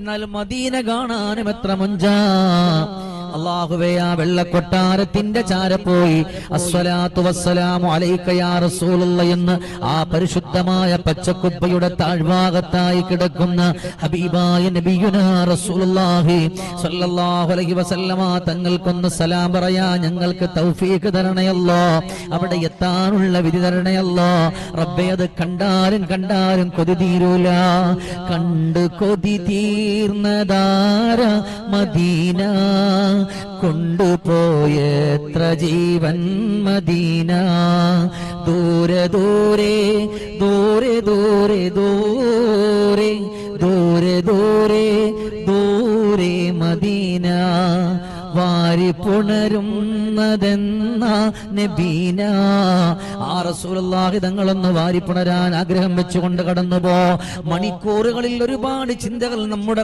എന്നാൽ മദീന കാണാനും എത്ര മുഞ്ചാ. അല്ലാഹുവേ, ആ വെള്ളക്കൊട്ടാരത്തിന്റെ ചാര പോയി അസ്സലാത്തു വസ്സലാമു അലൈക യാ റസൂലുള്ളാഹി എന്ന് ആ പരിശുദ്ധമായ പച്ചക്കുബ്ബയുടെ താഴ്ഭാഗത്തായി കിടക്കുന്ന ഹബീബായ നബിയുനാ റസൂലുള്ളാഹി സ്വല്ലല്ലാഹു അലൈഹി വസല്ലമ തങ്ങൾക്കൊന്ന് സലാം പറയാ ഞങ്ങൾക്ക് തൗഫീഖ് തരണേ അല്ലാഹ്. അവിടെ എത്താനുള്ള വിധി തരണേ അല്ലാഹ്. റബ്ബേ, അത് കണ്ടാലും കൊതി തീരൂല. കണ്ട് കൊതി തീർന്നതാര മദീന, കൊണ്ടുപോയെത്ര ജീവൻ മദീന. ദൂരെ ദൂരെ ദൂരെ ദൂരെ ദൂരെ ദൂരെ ദൂരെ ദൂരെ മദീന. വാരി പുണരുന്നതെന്ന നബീന. ആ റസൂലുള്ളാഹി തങ്ങളൊന്ന് വാരി പുണരാൻ ആഗ്രഹം വെച്ചുകൊണ്ട് കടന്നുപോ. മണിക്കൂറുകളിൽ ഒരുപാട് ചിന്തകൾ നമ്മുടെ